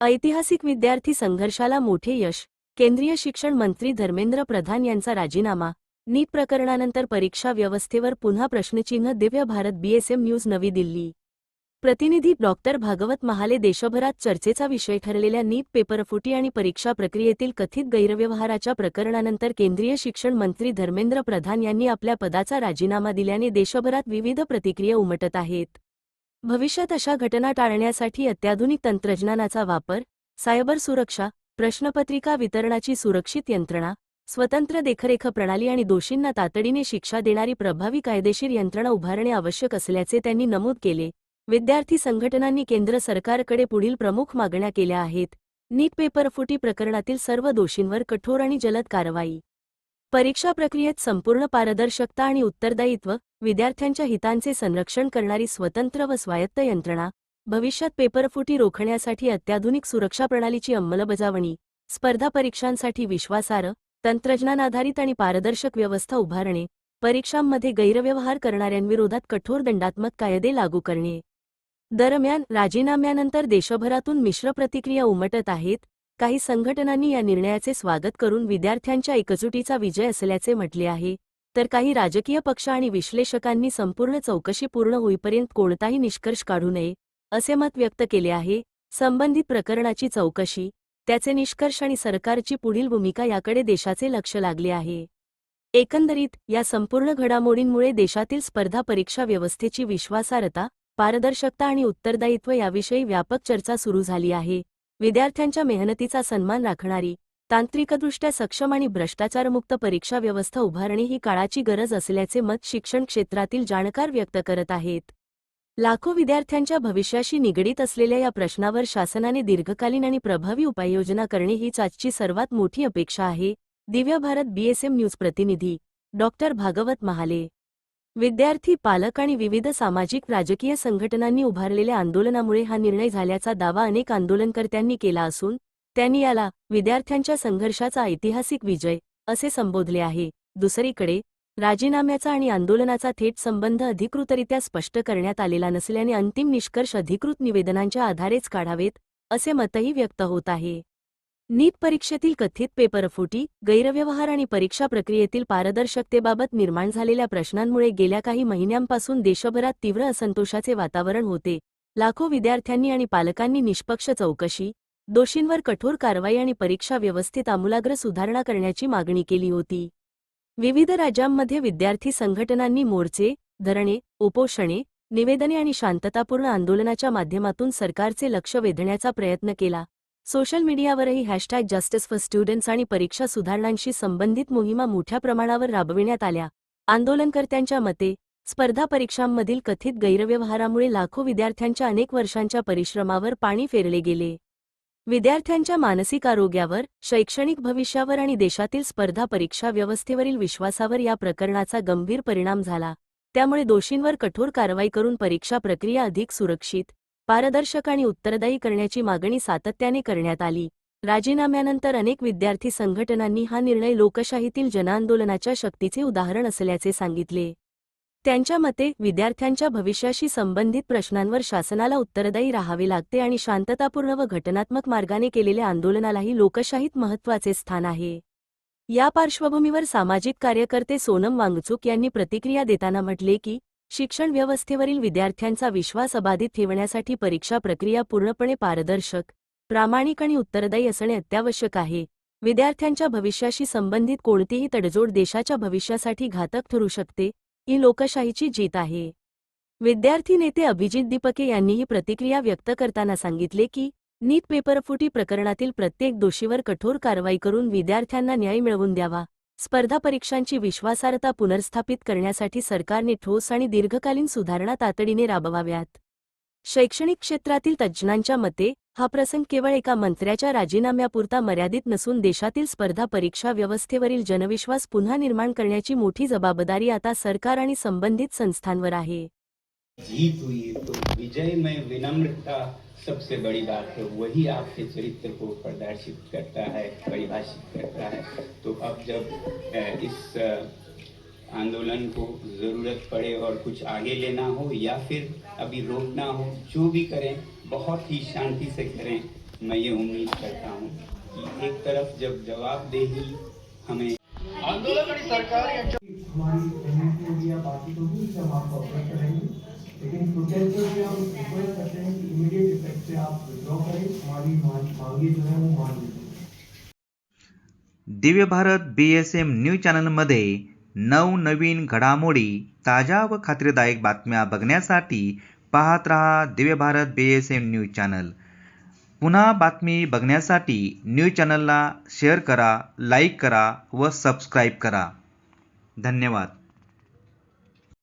ऐतिहासिक विद्यार्थी संघर्षाला मोठे यश. केंद्रीय शिक्षण मंत्री धर्मेंद्र प्रधान यांचा राजीनामा. नीट प्रकरणानंतर परीक्षा व्यवस्थेवर पुन्हा प्रश्नचिन्ह. दिव्य भारत बीएसएम न्यूज नवी दिल्ली. प्रतिनिधी डॉक्टर भागवत महाले. देशभरात चर्चेचा विषय ठरलेल्या नीट पेपरफुटी आणि परीक्षा प्रक्रियेतील कथित गैरव्यवहाराच्या प्रकरणानंतर केंद्रीय शिक्षण मंत्री धर्मेंद्र प्रधान यांनी आपल्या पदाचा राजीनामा दिल्याने देशभरात विविध प्रतिक्रिया उमटत आहेत. भविष्यात अशा घटना टाळण्यासाठी अत्याधुनिक तंत्रज्ञानाचा वापर, सायबर सुरक्षा, प्रश्नपत्रिका वितरणाची सुरक्षित यंत्रणा, स्वतंत्र देखरेख प्रणाली आणि दोषींना तातडीने शिक्षा देणारी प्रभावी कायदेशीर यंत्रणा उभारणे आवश्यक असल्याचे त्यांनी नमूद केले. विद्यार्थी संघटनांनी केंद्र सरकारकडे पुढील प्रमुख मागण्या केल्या आहेत. नीट पेपरफुटी प्रकरणातील सर्व दोषींवर कठोर आणि जलद कारवाई. परीक्षा प्रक्रियेत संपूर्ण पारदर्शकता आणि उत्तरदायित्व. विद्यार्थ्यांच्या हितांचे संरक्षण करणारी स्वतंत्र व स्वायत्त यंत्रणा. भविष्यात पेपरफुटी रोखण्यासाठी अत्याधुनिक सुरक्षा प्रणालीची अंमलबजावणी. स्पर्धा परीक्षांसाठी विश्वासार्ह, तंत्रज्ञान आधारित आणि पारदर्शक व्यवस्था उभारणे. परीक्षांमध्ये गैरव्यवहार करणाऱ्यांविरोधात कठोर दंडात्मक कायदे लागू करणे. दरम्यान, राजीनाम्यानंतर देशभरातून मिश्र प्रतिक्रिया उमटत आहेत. काही संघटनांनी या निर्णयाचे स्वागत करून विद्यार्थ्यांच्या एकजुटीचा विजय असल्याचे म्हटले आहे, तर काही राजकीय पक्ष आणि विश्लेषकांनी संपूर्ण चौकशी पूर्ण होईपर्यंत कोणताही निष्कर्ष काढू नये, असे मत व्यक्त केले आहे. संबंधित प्रकरणाची चौकशी, त्याचे निष्कर्ष आणि सरकारची पुढील भूमिका याकडे देशाचे लक्ष लागले आहे. एकंदरीत, या संपूर्ण घडामोडींमुळे देशातील स्पर्धा परीक्षा व्यवस्थेची विश्वासार्हता, पारदर्शकता आणि उत्तरदायित्व याविषयी व्यापक चर्चा सुरू झाली आहे. विद्यार्थ्यांच्या मेहनतीचा सन्मान राखणारी, तांत्रिकदृष्ट्या सक्षम आणि भ्रष्टाचारमुक्त परीक्षा व्यवस्था उभारणे ही काळाची गरज असल्याचे मत शिक्षण क्षेत्रातील जाणकार व्यक्त करत आहेत. लाखो विद्यार्थ्यांच्या भविष्याशी निगडीत असलेल्या या प्रश्नावर शासनाने दीर्घकालीन आणि प्रभावी उपाययोजना करणे हीच आजची सर्वात मोठी अपेक्षा आहे. दिव्य भारत बीएसएम न्यूज प्रतिनिधी डॉक्टर भागवत महाले. विद्यार्थी, पालक आणि विविध सामाजिक राजकीय संघटनांनी उभारलेल्या आंदोलनामुळे हा निर्णय झाल्याचा दावा अनेक आंदोलनकर्त्यांनी केला असून त्यांनी याला विद्यार्थ्यांच्या संघर्षाचा ऐतिहासिक विजय असे संबोधले आहे. दुसरीकडे, राजीनाम्याचा आणि आंदोलनाचा थेट संबंध अधिकृतरित्या स्पष्ट करण्यात आलेला नसल्याने अंतिम निष्कर्ष अधिकृत निवेदनांच्या आधारेच काढावेत, असे मतही व्यक्त होत आहे. नीट परीक्षेतील कथित पेपरफुटी, गैरव्यवहार आणि परीक्षा प्रक्रियेतील पारदर्शकतेबाबत निर्माण झालेल्या प्रश्नांमुळे गेल्या काही महिन्यांपासून देशभरात तीव्र असंतोषाचे वातावरण होते. लाखो विद्यार्थ्यांनी आणि पालकांनी निष्पक्ष चौकशी, दोषींवर कठोर कारवाई आणि परीक्षा व्यवस्थेत आमूलाग्र सुधारणा करण्याची मागणी केली होती. विविध राज्यांमध्ये विद्यार्थी संघटनांनी मोर्चे, धरणे, उपोषणे, निवेदने आणि शांततापूर्ण आंदोलनाच्या माध्यमातून सरकारचे लक्ष वेधण्याचा प्रयत्न केला. सोशल मीडियावरही #जस्टिस फॉर स्टुडंट्स आणि परीक्षा सुधारणांशी संबंधित मोहिमा मोठ्या प्रमाणावर राबविण्यात आल्या. आंदोलनकर्त्यांच्या मते, स्पर्धा परीक्षांमधील कथित गैरव्यवहारामुळे लाखो विद्यार्थ्यांच्या अनेक वर्षांच्या परिश्रमावर पाणी फेरले गेले. विद्यार्थ्यांच्या मानसिक आरोग्यावर, शैक्षणिक भविष्यावर आणि देशातील स्पर्धा परीक्षा व्यवस्थेवरील विश्वासावर या प्रकरणाचा गंभीर परिणाम झाला. त्यामुळे दोषींवर कठोर कारवाई करून परीक्षा प्रक्रिया अधिक सुरक्षित, पारदर्शक आणि उत्तरदायी करण्याची मागणी सातत्याने करण्यात आली. राजीनाम्यानंतर अनेक विद्यार्थी संघटनांनी हा निर्णय लोकशाहीतील जनआंदोलनाच्या शक्तीचे उदाहरण असल्याचे सांगितले. त्यांच्या मते, विद्यार्थ्यांच्या भविष्याशी संबंधित प्रश्नांवर शासनाला उत्तरदायी राहावे लागते आणि शांततापूर्ण व घटनात्मक मार्गाने केलेल्या आंदोलनालाही लोकशाहीत महत्त्वाचे स्थान आहे. या पार्श्वभूमीवर सामाजिक कार्यकर्ते सोनम वांगचुक यांनी प्रतिक्रिया देताना म्हटले की, शिक्षण व्यवस्थेवरील विद्यार्थ्यांचा विश्वास अबाधित ठेवण्यासाठी परीक्षा प्रक्रिया पूर्णपणे पारदर्शक, प्रामाणिक आणि उत्तरदायी असणे अत्यावश्यक आहे. विद्यार्थ्यांच्या भविष्याशी संबंधित कोणतीही तडजोड देशाच्या भविष्यासाठी घातक ठरू शकते. ही लोकशाहीची जीत आहे. विद्यार्थी नेते अभिजित दीपके यांनीही प्रतिक्रिया व्यक्त करताना सांगितले की, नीट पेपरफुटी प्रकरणातील प्रत्येक दोषीवर कठोर कारवाई करून विद्यार्थ्यांना न्याय मिळवून द्यावा. स्पर्धा परीक्षांची विश्वासार्हता पुनर्स्थापित करण्यासाठी सरकारने ठोस आणि दीर्घकालीन सुधारणा तातडीने राबवाव्यात. शैक्षणिक क्षेत्रातील तज्ज्ञांच्या मते, हा प्रसंग केवळ एका मंत्र्याच्या राजीनाम्यापुरता मर्यादित नसून देशातील स्पर्धा परीक्षा व्यवस्थेवरील जनविश्वास पुन्हा निर्माण करण्याची मोठी जबाबदारी आता सरकार आणि संबंधित संस्थांवर आहे. जीत हुई तो विजय में विनम्रता सबसे बड़ी बात है, वही आपके चरित्र को प्रदर्शित करता है, परिभाषित करता है. तो अब जब इस आंदोलन को ज़रूरत पड़े और कुछ आगे लेना हो या फिर अभी रोकना हो, जो भी करें बहुत ही शांति से करें. मैं ये उम्मीद करता हूँ कि एक तरफ जब जवाबदेही हमें आंदोलन आणि सरकार यांच्या हमारी रणनीति होगी या बातचीत होगी उससे हम आपको अवगत करेंगे, लेकिन प्रोटेस्ट से हम रिक्वेस्ट करते हैं कि इमीडिएट इफेक्ट से आप विड्रॉ करें, हमारी मांगे जो है वो मान लीजिए। दिव्य भारत BSM न्यूज चॅनलमध्ये नवनवीन घडामोडी ताज्या व खात्रीदायक बातम्या बघण्यासाठी पाहत रहा Divya Bharat BSM news channel. पुन्हा बातमी बघण्यासाठी न्यूज चॅनलला शेअर करा, लाईक करा व सबस्क्राईब करा। धन्यवाद।